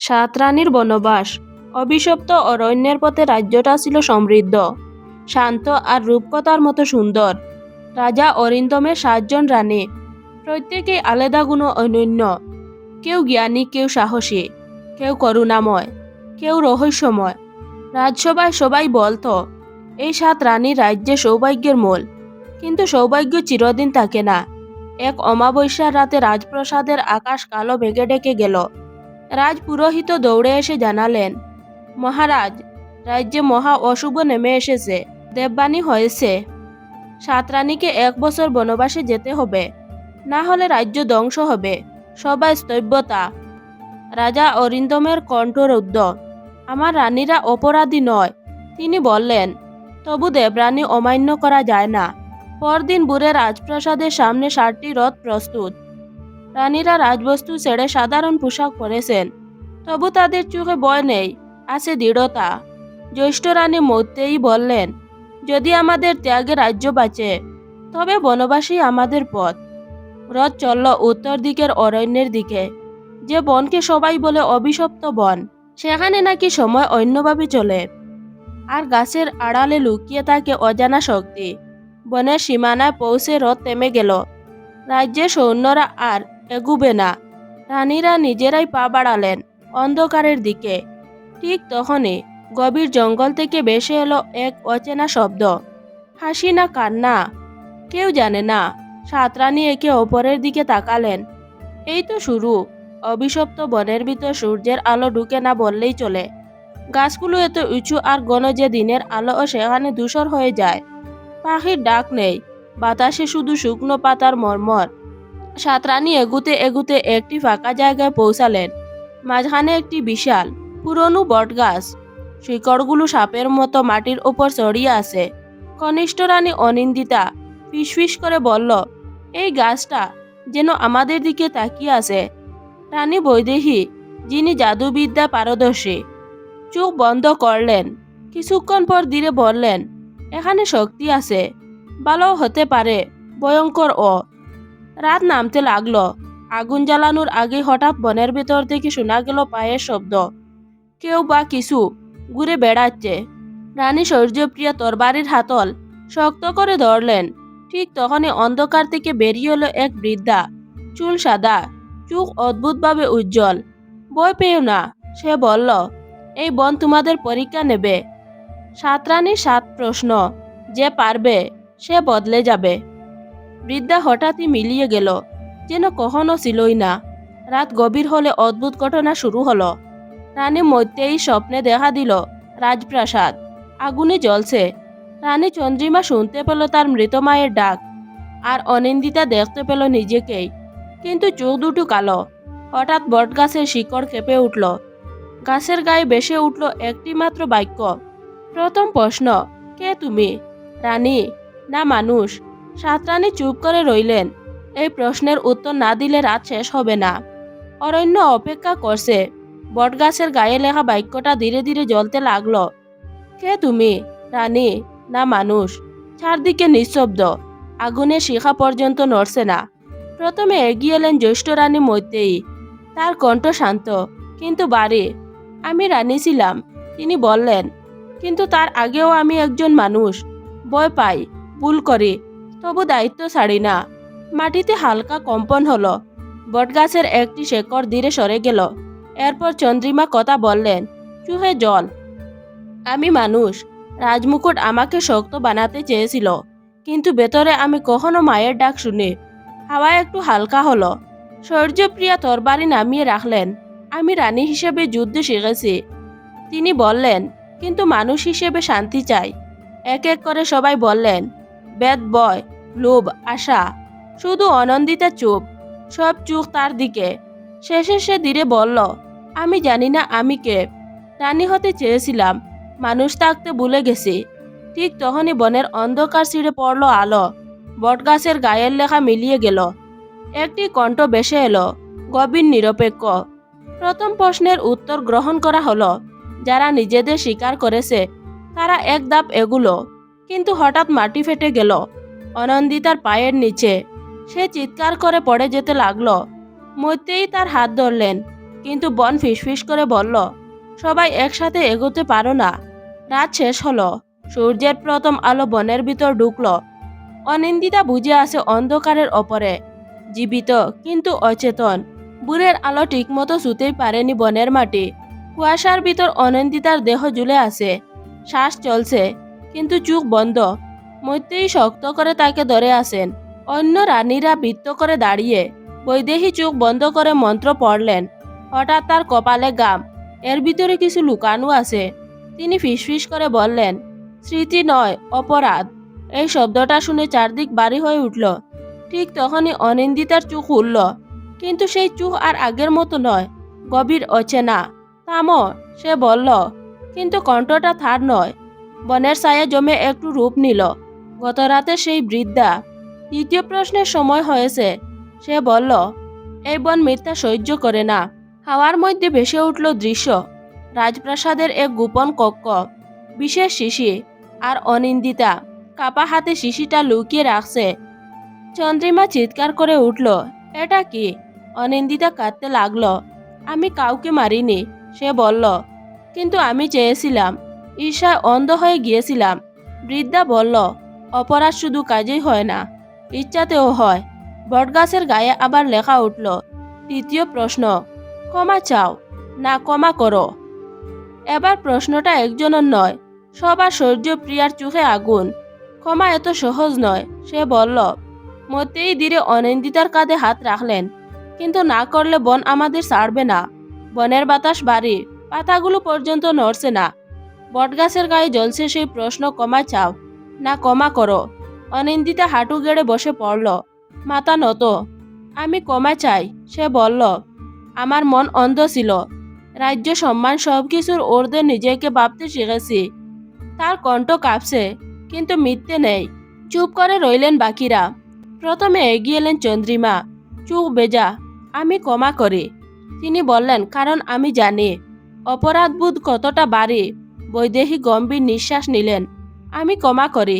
সাত রানীর বনবাস। অভিশপ্ত অরণ্যের পথে রাজ্যটা ছিল সমৃদ্ধ, শান্ত আর রূপকথার মতো সুন্দর। রাজা অরিন্দমের 7 জন রানী, প্রত্যেকেই আলাদা গুণ অনন্য। কেউ জ্ঞানী, কেউ সাহসী, কেউ করুণাময়, কেউ রহস্যময়। রাজসভায় সবাই বলতো এই 7 রানীর রাজ্যে সৌভাগ্যের মূল। কিন্তু সৌভাগ্য চিরদিন থাকে না। এক অমাবস্যার রাতে রাজপ্রাসাদের আকাশ কালো মেঘে ঢেকে গেল। রাজপুরোহিত দৌড়ে এসে জানালেন, মহারাজ, রাজ্যে মহা অশুভ নেমে এসেছে। দেববাণী হয়েছে, 7 রানীকে 1 বছর বনবাসে যেতে হবে, না হলে রাজ্য ধ্বংস হবে। সবাই স্তব্ধতা। রাজা অরিন্দমের কণ্ঠ রুদ্ধ। আমার রানীরা অপরাধী নয়, তিনি বললেন। তবু দেবরানী অমান্য করা যায় না। পরদিন ভোরে রাজপ্রাসাদের সামনে 7টি রথ প্রস্তুত। রানীরা রাজবস্তু ছেড়ে সাধারণ পোশাক পরেছেন, তবু তাদের চোখে ভয় নেই, আছে দৃঢ়তা। জ্যেষ্ঠ রানী মৈত্রেয়ী বললেন, যদি আমাদের ত্যাগে রাজ্য বাঁচে, তবে বনবাসী আমাদের পথ। রথ চলল উত্তর দিকের অরণ্যের দিকে, যে বনকে সবাই বলে অভিশপ্ত বন। সেখানে নাকি সময় অন্যভাবে চলে, আর গাছের আড়ালে লুকিয়ে থাকে অজানা শক্তি। বনের সীমানায় পৌঁছে রথ থেমে গেল। রাজ্যের সৈন্যরা আর এগুবে না। রানীরা নিজেরাই পা বাড়ালেন অন্ধকারের দিকে। ঠিক তখনই গভীর জঙ্গল থেকে ভেসে এলো এক অচেনা শব্দ। হাসি না কান্না, কেউ জানে না। 7 রানী একে অপরের দিকে তাকালেন। এই তো শুরু। অভিশপ্ত বনের ভিতর সূর্যের আলো ঢুকে না বললেই চলে। গাছগুলো এত উঁচু আর ঘন যে দিনের আলোও সেখানে ধূসর হয়ে যায়। পাখির ডাক নেই, বাতাসে শুধু শুকনো পাতার মর্মর। 7 রানী এগুতে এগুতে একটি ফাঁকা জায়গায় পৌঁছালেন। মাঝখানে একটি বিশাল পুরনো বটগাছ, শিকড়গুলো সাপের মতো মাটির ওপর ছড়িয়ে আছে। কনিষ্ঠ রানী অনিন্দিতা ফিসফিস করে বলল, এই গাছটা যেন আমাদের দিকে তাকিয়ে আছে। রানী বৈদেহী, যিনি জাদুবিদ্যা পারদর্শী, চোখ বন্ধ করলেন। কিছুক্ষণ পর ধীরে বললেন, এখানে শক্তি আছে, ভালো হতে পারে, ভয়ঙ্কর ও। রাত নামতে লাগলো। আগুন জ্বালানোর আগে হঠাৎ বনের ভেতর থেকে শোনা গেল পায়ের শব্দ। কেউ বা কিছু ঘুরে বেড়াচ্ছে। রানী সৌর্যপ্রিয়া তরবারির হাতল শক্ত করে ধরলেন। ঠিক তখনই অন্ধকার থেকে বেরিয়ে এলো এক বৃদ্ধা, চুল সাদা, চোখ অদ্ভুতভাবে উজ্জ্বল। ভয় পেও না, সে বলল, এই বন তোমাদের পরীক্ষা নেবে। 7 রানীর 7 প্রশ্ন, যে পারবে সে বদলে যাবে। বৃদ্ধা হঠাৎই মিলিয়ে গেল, যেন কখনো ছিলই না। রাত গভীর হলে অদ্ভুত ঘটনা শুরু হলো। রানী মৈত্রেয়ী স্বপ্নে দেখা দিল রাজপ্রাসাদ আগুনে জ্বলছে। রানী চন্দ্রিমা শুনতে পেল তার মৃত মায়ের ডাক, আর অনিন্দিতা দেখতে পেল নিজেকেই, কিন্তু চোখ দুটো কালো। হঠাৎ বটগাছের শিকড় কেঁপে উঠল। গাছের গায়ে ভেসে উঠল একটি মাত্র বাক্য। প্রথম প্রশ্ন, কে তুমি, রানী না মানুষ? 7 রানী চুপ করে রইলেন। এই প্রশ্নের উত্তর না দিলে রাত শেষ হবে না। অরণ্য অপেক্ষা করছে। বটগাছের গায়ে লেখা বাক্যটা ধীরে ধীরে জ্বলতে লাগলো। কে তুমি, রানী না মানুষ? চারদিকে নিঃশব্দ, আগুনের শিখা পর্যন্ত নড়ছে না। প্রথমে এগিয়ে এলেন জ্যেষ্ঠ রানী মৈত্রেয়ী। তার কণ্ঠ শান্ত কিন্তু ভারী। আমি রানী ছিলাম, তিনি বললেন, কিন্তু তার আগেও আমি একজন মানুষ। ভয় পাই, ভুল করি, তবু দায়িত্ব ছাড়ি না। মাটিতে হালকা কম্পন হলো। বটগাছের একটি শেকড় ধীরে সরে গেল। এরপর চন্দ্রিমা কথা বললেন, চোখে জল। আমি মানুষ। রাজমুকুট আমাকে শক্ত বানাতে চেয়েছিল, কিন্তু ভেতরে আমি কখনো মায়ের ডাক শুনি। হাওয়া একটু হালকা হলো। সৌর্যপ্রিয়া তরবারি নামিয়ে রাখলেন। আমি রানী হিসেবে যুদ্ধ শিখেছি, তিনি বললেন, কিন্তু মানুষ হিসেবে শান্তি চাই। এক এক করে সবাই বললেন, বেদ, ভয়, লোভ, আশা। শুধু অনন্দিতা চুপ, সব চোখ তার দিকে। শেষে সে ধীরে বলল, আমি জানি না আমি কে। রানী হতে চেয়েছিলাম, মানুষ থাকতে ভুলে গেছি। ঠিক তখনই বনের অন্ধকার ছিঁড়ে পড়ল আলো। বটগাছের গায়ের লেখা মিলিয়ে গেল। একটি কণ্ঠ ভেসে এলো, গভীর নিরপেক্ষ। প্রথম প্রশ্নের উত্তর গ্রহণ করা হলো। যারা নিজেদের স্বীকার করেছে তারা এক ধাপ এগুলো। কিন্তু হঠাৎ মাটি ফেটে গেল অনন্দিতার পায়ের নিচে। সে চিৎকার করে পড়ে যেতে লাগলো। মৈত্রেয়ী তার হাত ধরলেন। কিন্তু বন ফিসফিস করে বলল, সবাই একসাথে এগোতে পারো না। রাত শেষ হলো, সূর্যের প্রথম আলো বনের ভিতর ঢুকলো। অনিন্দিতা বুঝে আছে অন্ধকারের ওপরে, জীবিত কিন্তু অচেতন। ভোরের আলো ঠিকমতো ছুঁতেই পারেনি বনের মাটি। কুয়াশার ভিতর অনিন্দিতার দেহ ঝুলে আছে, শ্বাস চলছে কিন্তু চোখ বন্ধ। মৈত্রেয়ী শক্ত করে তাকে ধরে আছেন। অন্য রানীরা বৃত্ত করে দাঁড়িয়ে বৈদেহী চোখ বন্ধ করে মন্ত্র পড়লেন। হঠাৎ তার কপালে গাম, এর ভিতরে কিছু লুকানো আছে। তিনি ফিসফিস করে বললেন, স্মৃতি নয়, অপরাধ। এই শব্দটা শুনে চারদিক ভারী হয়ে উঠল। ঠিক তখনই অনিন্দিতার চোখ খুলল, কিন্তু সেই চোখ আর আগের মতো নয়, গভীর অচেনা। থামো, সে বলল, কিন্তু কণ্ঠটা থার নয়। বনের ছায়া জমে একটু রূপ নিল, গত রাতে সেই বৃদ্ধা। দ্বিতীয় প্রশ্নের সময় হয়েছে, সে বলল, এই বন মিথ্যা সহ্য করে না। হাওয়ার মধ্যে ভেসে উঠল দৃশ্য, রাজপ্রাসাদের এক গোপন কক্ষ, বিশেষ শিশি, আর অনিন্দিতা কাপা হাতে শিশিটা লুকিয়ে রাখছে। চন্দ্রিমা চিৎকার করে উঠল, এটা কি? অনিন্দিতা কাঁদতে লাগলো। আমি কাউকে মারিনি, সে বলল, কিন্তু আমি চেয়েছিলাম, ঈর্ষায় অন্ধ হয়ে গিয়েছিলাম। বৃদ্ধা বলল, অপরাধ শুধু কাজেই হয় না, ইচ্ছাতেও হয়। বটগাছের গায়ে আবার লেখা উঠল, তৃতীয় প্রশ্ন, ক্ষমা চাও না ক্ষমা করো। এবার প্রশ্নটা একজনের নয়, সবার সূর্যপ্রিয়ার চোখে আগুন। ক্ষমা এত সহজ নয়, সে বলল। মতেই ধীরে অনিন্দিতার কাঁধে হাত রাখলেন, কিন্তু না করলে বন আমাদের ছাড়বে না। বনের বাতাস ভারী, পাতাগুলো পর্যন্ত নড়ছে না। বটগাছের গায়ে জ্বলছে সেই প্রশ্ন, ক্ষমা চাও না ক্ষমা করো। অনিন্দিতা হাঁটু গেড়ে বসে পড়ল, মাথা নত। আমি ক্ষমা চাই, সে বলল। আমার মন অন্ধ ছিল, রাজ্য সম্মান সবকিছুর ঊর্ধ্বে নিজেকে ভাবতে শিখেছি। তার কণ্ঠ কাঁপছে, কিন্তু মিথ্যে নেই। চুপ করে রইলেন বাকিরা। প্রথমে এগিয়ে এলেন চন্দ্রিমা, চোখ বেজা। আমি ক্ষমা করি, তিনি বললেন, কারণ আমি জানি অপরাধবোধ কতটা বাড়ি। বৈদেহী গম্ভীর নিঃশ্বাস নিলেন। আমি ক্ষমা করি,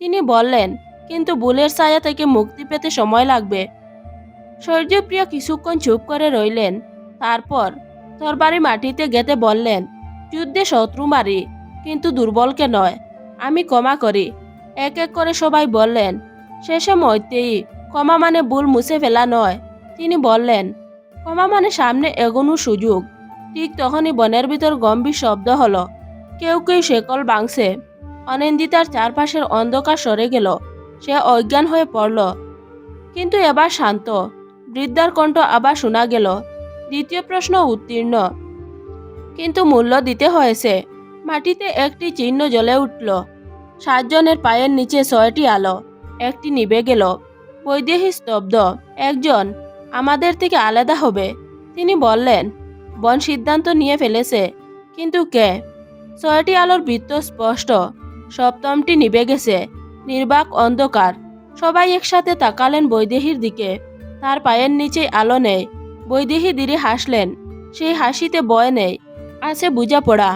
তিনি বললেন, কিন্তু ভুলের ছায়া থেকে মুক্তি পেতে সময় লাগবে। সূর্যপ্রিয়া কিছুক্ষণ চুপ করে রইলেন, তারপর তরবারি মাটিতে গেঁথে বললেন, যুদ্ধে শত্রু মারি, কিন্তু দুর্বলকে নয়। আমি ক্ষমা করি। এক এক করে সবাই বললেন। শেষে মৈত্রেয়ী, ক্ষমা মানে ভুল মুছে ফেলা নয়, তিনি বললেন, ক্ষমা মানে সামনে এগোনোর সুযোগ। ঠিক তখনই বনের ভিতর গম্ভীর শব্দ হলো, কেউ কেউ শেকল ভাঙছে। অনিন্দিতার চারপাশের অন্ধকার সরে গেল, সে অজ্ঞান হয়ে পড়ল। কিন্তু এবার শান্ত। বৃদ্ধার কণ্ঠ আবার শোনা গেল, দ্বিতীয় প্রশ্ন উত্তীর্ণ, কিন্তু মূল্য দিতে হয়েছে। মাটিতে একটি চিহ্ন জ্বলে উঠল, 7 জনের পায়ের নিচে 6টি আলো। একটি নিভে গেল। বৈদেহী স্তব্ধ। একজন আমাদের থেকে আলাদা হবে, তিনি বললেন। বন সিদ্ধান্ত নিয়ে ফেলেছে, কিন্তু কে? 6টি আলোর বৃত্ত স্পষ্ট, সপ্তমটি নিভে গেছে। নির্বাক অন্ধকার। সবাই একসাথে তাকালেন বৈদেহীর দিকে। তার পায়ের নিচে আলো নেই। বৈদেহী ধীরে হাসলেন, সেই হাসিতে ভয় নেই, আছে বোঝাপড়া।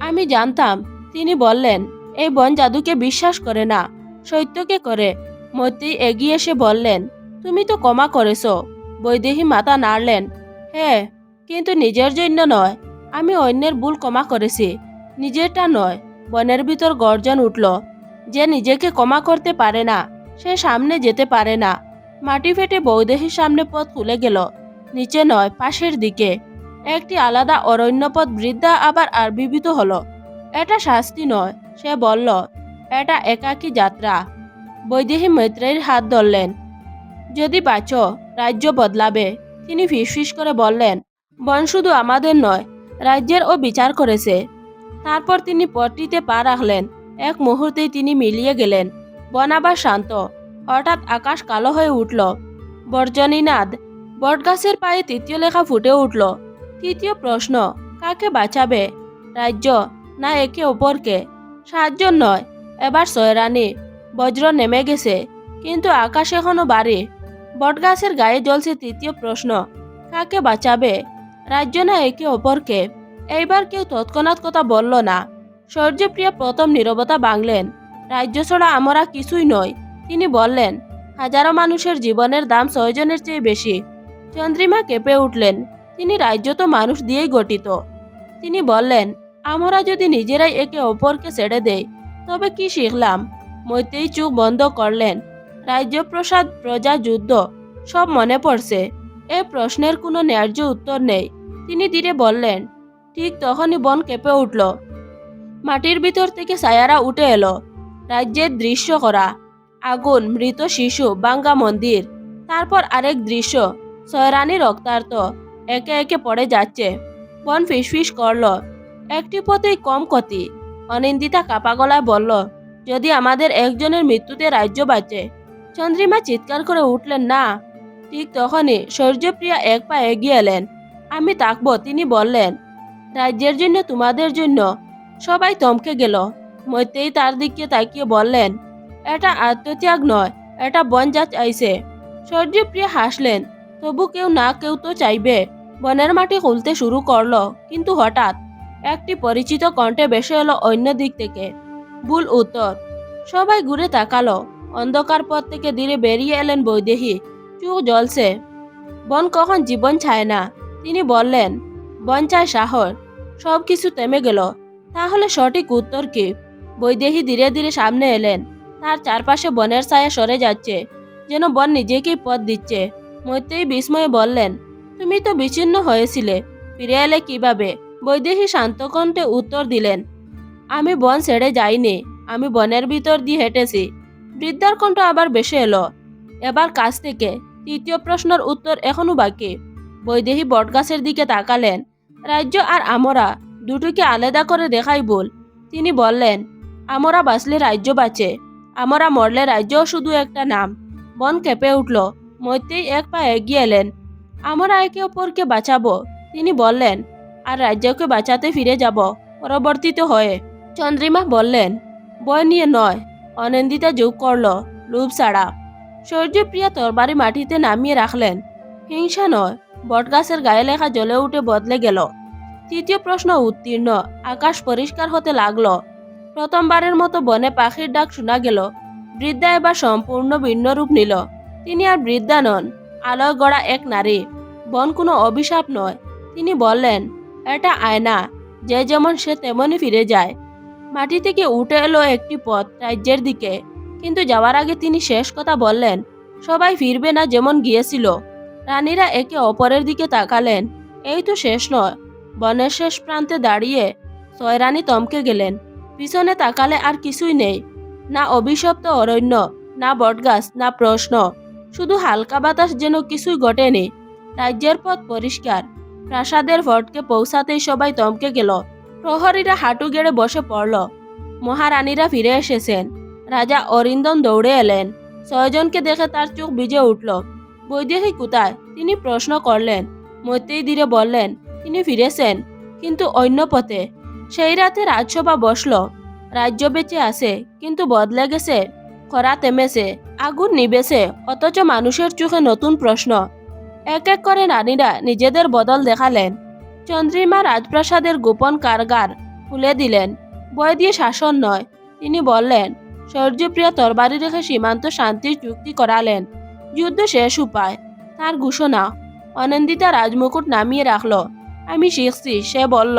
আমি জানতাম, তিনি বললেন। এই বন জাদুকে বিশ্বাস করে না, সত্যকে করে। মৈত্রেয়ী এগিয়ে এসে বললেন, তুমি তো ক্ষমা করেছ। বৈদেহী মাথা নাড়লেন, হ্যাঁ, কিন্তু নিজের জন্য নয়। আমি অন্যের ভুল ক্ষমা করেছি, নিজেরটা নয়। বনের ভিতর গর্জন উঠল, যে নিজেকে ক্ষমা করতে পারে না, সে সামনে যেতে পারে না। মাটি ফেটে বৈদেহীর সামনে পথ খুলে গেল, নিচে নয়, পাশের দিকে। একটি আলাদা অরণ্যপথ। বৃদ্ধা আবার আবির্ভূত হলো। এটা শাস্তি নয়, সে বলল, এটা একাকী যাত্রা। বৈদেহী মৈত্রেয়ীর হাত ধরলেন, যদি বাঁচো, রাজ্য বদলাবে। তিনি ফিসফিস করে বললেন, বন শুধু আমাদের নয়, রাজ্যেরও বিচার করেছে। তারপর তিনি পথটিতে পা রাখলেন। এক মুহূর্তেই তিনি মিলিয়ে গেলেন। বন আবার শান্ত। হঠাৎ আকাশ কালো হয়ে উঠল। বর্জনীনাদ। বটগাছের পায়ে তৃতীয় লেখা ফুটে উঠল। তৃতীয় প্রশ্ন, কাকে বাঁচাবে? রাজ্য না একে অপরকে? 7 জন নয়, এবার 6 রানী। বজ্র নেমে গেছে, কিন্তু আকাশ এখনো ভারী। বটগাছের গায়ে জ্বলছে তৃতীয় প্রশ্ন, কাকে বাঁচাবে? রাজ্য না একে অপরকে? এইবার কেউ তৎক্ষণাৎ কথা বলল না। সূর্যপ্রিয়া প্রথম নীরবতা ভাঙলেন। রাজ্য ছাড়া আমরা কিছুই নই, তিনি বললেন। হাজারো মানুষের জীবনের দাম 6 জনের চেয়ে বেশি। চন্দ্রিমা কেঁপে উঠলেন, তিনি রাজ্য তো মানুষ দিয়েই গঠিত। তিনি বললেন, আমরা যদি নিজেরাই একে অপরকে ছেড়ে দেই তবে কি শিখলাম? মৈত্রেয়ী চোখ বন্ধ করলেন। রাজ্যপ্রসাদ, প্রজা, যুদ্ধ সব মনে পড়ছে। এ প্রশ্নের কোনো ন্যায্য উত্তর নেই। তিনি ধীরে বললেন। ঠিক তখনই বন কেঁপে উঠল। মাটির ভিতর থেকে ছায়ারা উঠে এলো। রাজ্যের দৃশ্য করা, আগুন, মৃত শিশু, ভাঙ্গা মন্দির। তারপর আরেক দৃশ্য, ছয়রানি রক্তার্ত একে একে পড়ে যাচ্ছে। বন ফিসফিস করল, একটি পথেই কম ক্ষতি। অনিন্দিতা কাপা গলায় বলল, যদি আমাদের একজনের মৃত্যুতে রাজ্য বাঁচে। চন্দ্রিমা চিৎকার করে উঠলেন, না। ঠিক তখনই সূর্যপ্রিয়া এক পা এগিয়ে এলেন। আমি তাকবো, তিনি বললেন। রাজ্যের জন্য, তোমাদের জন্য। সবাই থমকে গেল। মৈত্রেয়ী তার দিকে তাকিয়ে বললেন, এটা আত্মত্যাগ নয়, এটা বন যা চাইছে। সূর্যপ্রিয়া হাসলেন, তবু কেউ না কেউ তো চাইবে। বনের মাটি খুলতে শুরু করলো, কিন্তু হঠাৎ একটি পরিচিত কণ্ঠে ভেসে এলো অন্য দিক থেকে। ভুল উত্তর। সবাই ঘুরে তাকালো। অন্ধকার পথ থেকে ধীরে বেরিয়ে এলেন বৈদেহী, চোখ জ্বলছে। বন কখন জীবন চায় না, তিনি বললেন। বন চায় সাহস। সবকিছু থেমে গেল। তাহলে সঠিক উত্তর কি? বৈদেহী ধীরে ধীরে সামনে এলেন। তার চারপাশে বনের ছায়া সরে যাচ্ছে, যেন বন নিজেকেই পথ দিচ্ছে। মৈত্রেয়ী বিস্ময়ে বললেন, তুমি তো বিচ্ছিন্ন হয়েছিলে, ফিরে এলে কিভাবে? বৈদেহী শান্ত কণ্ঠে উত্তর দিলেন, আমি বন ছেড়ে যাইনি, আমি বনের ভিতর দিয়ে হেঁটেছি। বৃদ্ধার কণ্ঠ আবার বেশি এলো, এবার কাছ থেকে। তৃতীয় প্রশ্নের উত্তর এখনো বাকি। বৈদেহী বটগাছের দিকে তাকালেন। রাজ্য আর আমরা দুটোকে আলাদা করে দেখাই ভুল। তিনি বললেন, আমরা বাঁচলে রাজ্য বাঁচে, আমরা মরলে রাজ্য শুধু একটা নাম। বন কেঁপে উঠল। মৈত্রেয়ী এক পা এগিয়ে এলেন। আমরা একে অপরকে বাঁচাবো, তিনি বললেন, আর রাজ্যকে বাঁচাতে ফিরে যাব পরবর্তীত হয়ে। চন্দ্রিমা বললেন, বই নিয়ে নয়। অনিন্দিতা যোগ করল, লোভ ছাড়া। সূর্যপ্রিয়া তরবারি মাটিতে নামিয়ে রাখলেন। হিংসা নয়। বটগাছের গায়ে লেখা জ্বলে উঠে বদলে গেল। তৃতীয় প্রশ্ন উত্তীর্ণ। আকাশ পরিষ্কার হতে লাগলো। প্রথমবারের মতো বনে পাখির ডাক শোনা গেল। বৃদ্ধা এবার সম্পূর্ণ ভিন্ন রূপ নিল। তিনি আর বৃদ্ধা নন, আলোয় গড়া এক নারী। বন কোনো অভিশাপ নয়, তিনি বললেন, এটা আয়না, যে যেমন সে তেমনই ফিরে যায়। মাটি থেকে উঠে এলো একটি পথ রাজ্যের দিকে, কিন্তু যাওয়ার আগে তিনি শেষ কথা বললেন, সবাই ফিরবে না যেমন গিয়েছিল। রানীরা একে অপরের দিকে তাকালেন। এই তো শেষ নয়। বনের শেষ প্রান্তে দাঁড়িয়ে ছয়রানী থমকে গেলেন। পিছনে তাকালে আর কিছুই নেই, না অভিশপ্ত অরণ্য, না বটগাছ, না প্রশ্ন, শুধু হালকা বাতাস, যেন কিছুই ঘটেনি। রাজ্যের পথ পরিষ্কার। প্রাসাদের ফটকে পৌঁছাতেই সবাই থমকে গেল। প্রহরীরা হাঁটু গেড়ে বসে পড়ল। মহারানীরা ফিরে এসেছেন। রাজা অরিন্দম দৌড়ে এলেন। ছয়জনকে দেখে তার চোখ ভিজে উঠল। বৈদেহী কোথায়, তিনি প্রশ্ন করলেন। মৈত্রেয়ী ধীরে বললেন, তিনি ফিরেছেন, কিন্তু অন্য পথে। সেই রাতে রাজসভা বসল। রাজ্য বেঁচে আছে, কিন্তু বদলে গেছে। খরা থেমেছে, আগুন নিবেছে, অথচ মানুষের চোখে নতুন প্রশ্ন। এক এক করে রানীরা নিজেদের বদল দেখালেন। চন্দ্রিমা রাজপ্রাসাদের গোপন কারাগার খুলে দিলেন। ভয় দিয়ে শাসন নয়, তিনি বললেন। সূর্যপ্রিয়া তরবারি রেখে সীমান্ত শান্তির চুক্তি করালেন। যুদ্ধ শেষ উপায়, তার ঘোষণা। অনিন্দিতা রাজমুকুট নামিয়ে রাখল। আমি শিখছি, সে বলল,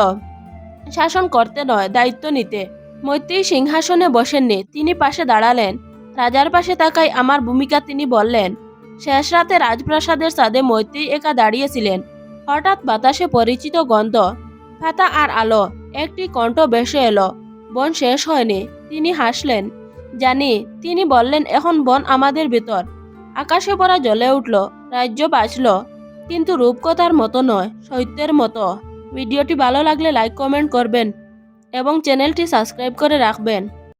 শাসন করতে নয়, দায়িত্ব নিতে। মৈত্রেয়ী সিংহাসনে বসেননি, তিনি পাশে দাঁড়ালেন। রাজার পাশে তাকাই আমার ভূমিকা, তিনি বললেন। শেষ রাতে রাজপ্রাসাদের ছাদে মৈত্রেয়ী একা দাঁড়িয়েছিলেন। হঠাৎ বাতাসে পরিচিত গন্ধ, পাতা আর আলো। একটি কণ্ঠ ভেসে এলো, বন শেষ হয়নি। তিনি হাসলেন। জানি, তিনি বললেন, এখন বন আমাদের ভেতর। আকাশে পড়া জ্বলে উঠল। রাজ্য বাঁচল, কিন্তু রূপকথার মতো নয়, সত্যের মতো। ভিডিওটি ভালো লাগলে লাইক কমেন্ট করবেন এবং চ্যানেলটি সাবস্ক্রাইব করে রাখবেন।